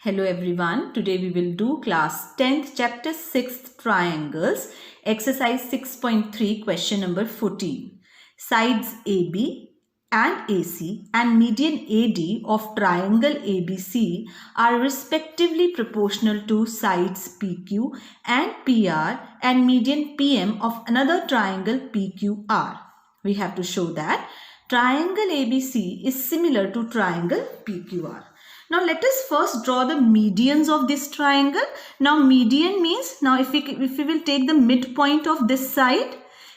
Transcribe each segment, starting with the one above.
Hello everyone, today we will do class 10th chapter 6th triangles, exercise 6.3 question number 14. Sides AB and AC and median AD of triangle ABC are respectively proportional to sides PQ and PR and median PM of another triangle PQR. We have to show that triangle ABC is similar to triangle PQR. Now let us first draw the medians of this triangle. Now median means, now if we will take the midpoint of this side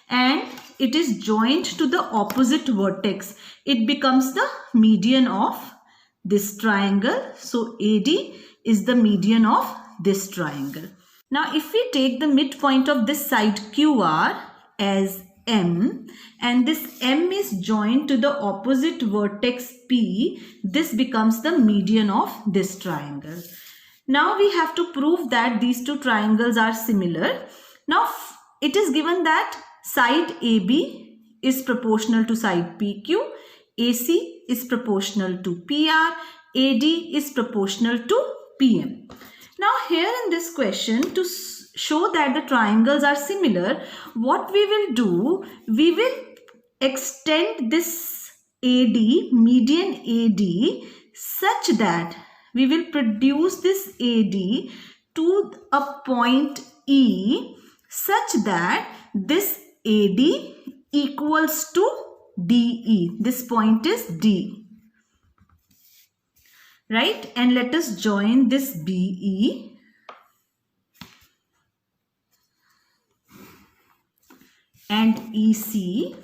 and it is joined to the opposite vertex, it becomes the median of this triangle. So AD is the median of this triangle. Now if we take the midpoint of this side QR as M and this M is joined to the opposite vertex P, this becomes the median of this triangle. Now we have to prove that these two triangles are similar. Now it is given that side AB is proportional to side PQ, AC is proportional to PR, AD is proportional to PM. Now here in this question, to show that the triangles are similar, what we will do, we will extend this AD, median AD, such that we will produce this AD to a point E such that this AD equals to DE. This point is D. Right? And let us join this BE and EC.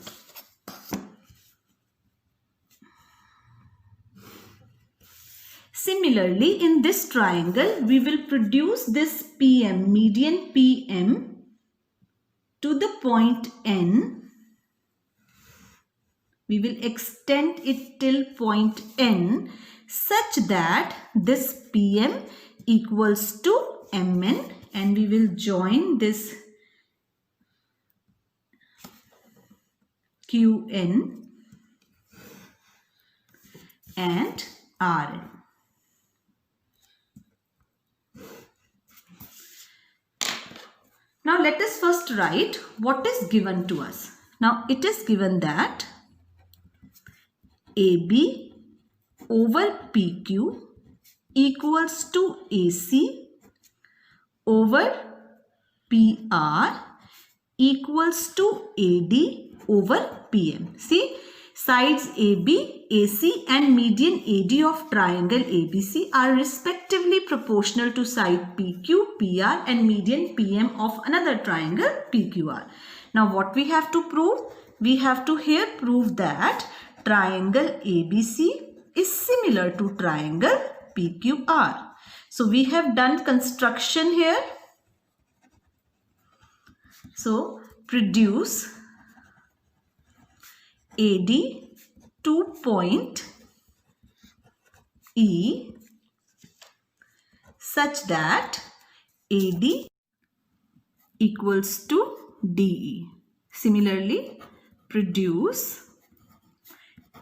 Similarly, in this triangle, we will produce this PM, median PM, to the point N. We will extend it till point N such that this PM equals to MN, and we will join this QN and RN. Now let us first write what is given to us. Now it is given that AB over PQ equals to AC over PR equals to AD over PM. See, sides AB, AC and median AD of triangle ABC are respectively proportional to side PQ, PR and median PM of another triangle PQR. Now what we have to prove? We have to here prove that triangle ABC is similar to triangle PQR. So we have done construction here. So produce AD to point E such that AD equals to DE. Similarly, produce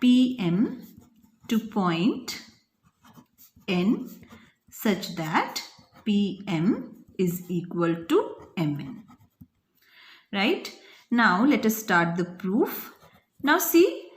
PM to point N such that PM is equal to MN. Right? Now let us start the proof. Now see,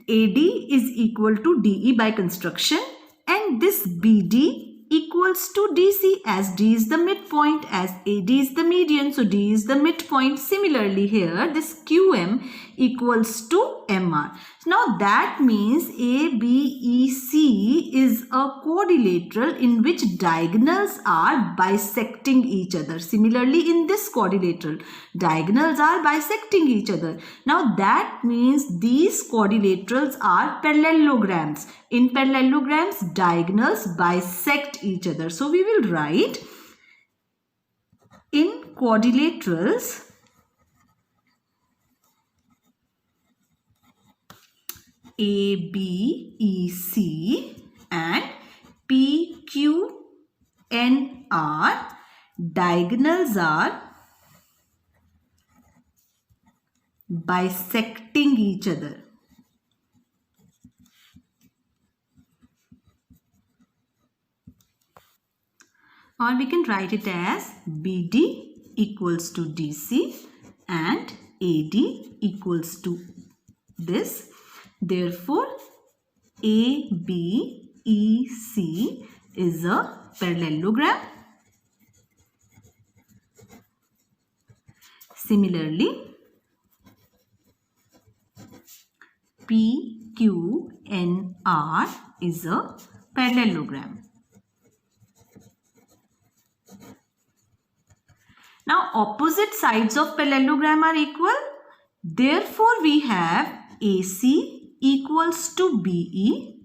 AD is equal to DE by construction and this BD equals to DC, as D is the midpoint, as AD is the median, so D is the midpoint. Similarly here, this QM equals to MR. Now that means ABC is a quadrilateral in which diagonals are bisecting each other. Similarly in this quadrilateral, diagonals are bisecting each other. Now that means these quadrilaterals are parallelograms. In parallelograms, diagonals bisect each other. So we will write in quadrilaterals, ABC and PQNR, diagonals are bisecting each other. or we can write it as BD equals to DC and AD equals to this. Therefore, ABEC is a parallelogram. Similarly, PQNR is a parallelogram. Now, opposite sides of parallelogram are equal. Therefore, we have AC equals to BE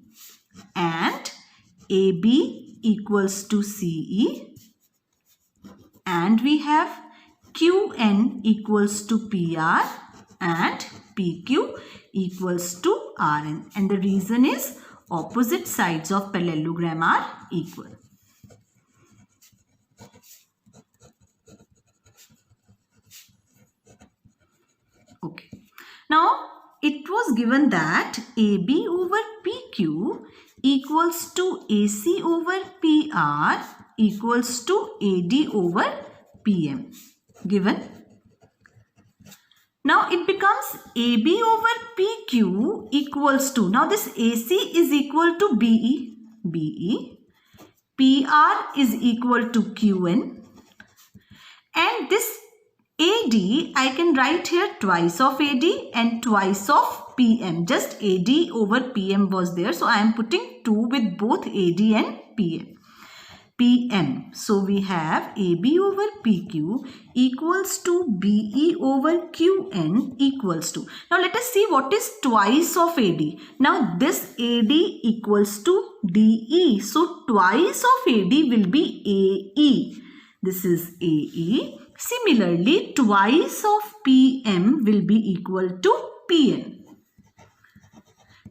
and AB equals to CE, and we have QN equals to PR and PQ equals to RN, and the reason is opposite sides of parallelogram are equal. Okay. Now, it was given that AB over PQ equals to AC over PR equals to AD over PM. Given. Now, it becomes AB over PQ equals to, now this AC is equal to BE, PR is equal to QN, and this AD, I can write here twice of AD and twice of PM. Just AD over PM was there. So, I am putting 2 with both AD and PM. So, we have AB over PQ equals to BE over QN equals to. Now, let us see what is twice of AD. Now, this AD equals to DE. So, twice of AD will be AE. This is AE. Similarly, twice of PM will be equal to PN.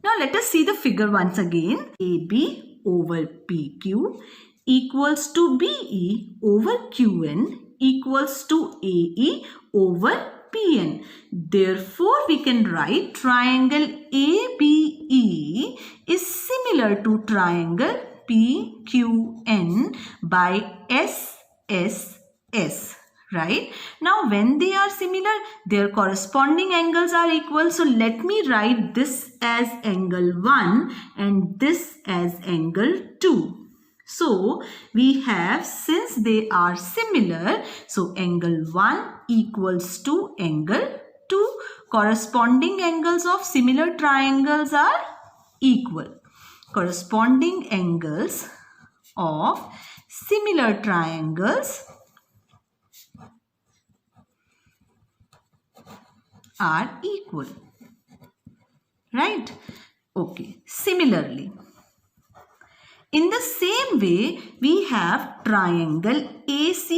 Now, let us see the figure once again. AB over PQ equals to BE over QN equals to AE over PN. Therefore, we can write triangle ABE is similar to triangle PQN by SSS. Right? Now, when they are similar, their corresponding angles are equal. So, let me write this as angle 1 and this as angle 2. So, we have, since they are similar, so angle 1 equals to angle 2. Corresponding angles of similar triangles are equal. Corresponding angles of similar triangles are equal, right? Okay. Similarly, in the same way, we have triangle ACE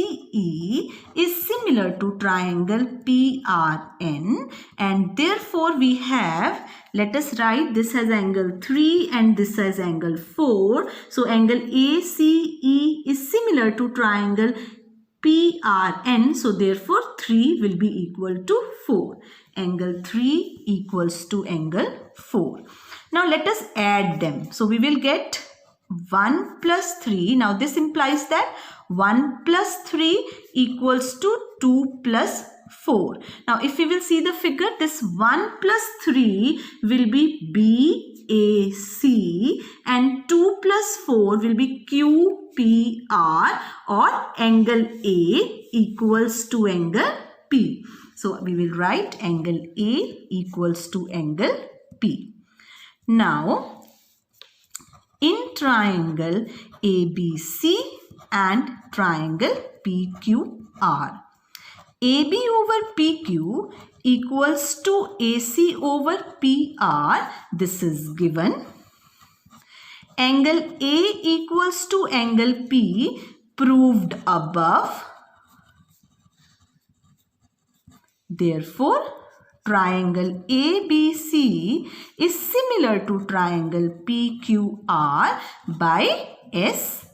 is similar to triangle PRN, and therefore we have, let us write this as angle 3 and this as angle 4. So, angle ACE is similar to triangle PRN. So, therefore, 3 will be equal to 4. Angle 3 equals to angle 4. Now, let us add them. So, we will get 1 plus 3. Now, this implies that 1 plus 3 equals to 2 plus 4. Now, if we will see the figure, this 1 plus 3 will be BAC and 2 plus 4 will be QPR, or angle A equals to angle P. So, we will write angle A equals to angle P. Now, in triangle ABC and triangle PQR, AB over PQ equals to AC over PR. This is given. Angle A equals to angle P proved above. Therefore, triangle ABC is similar to triangle PQR by SAS.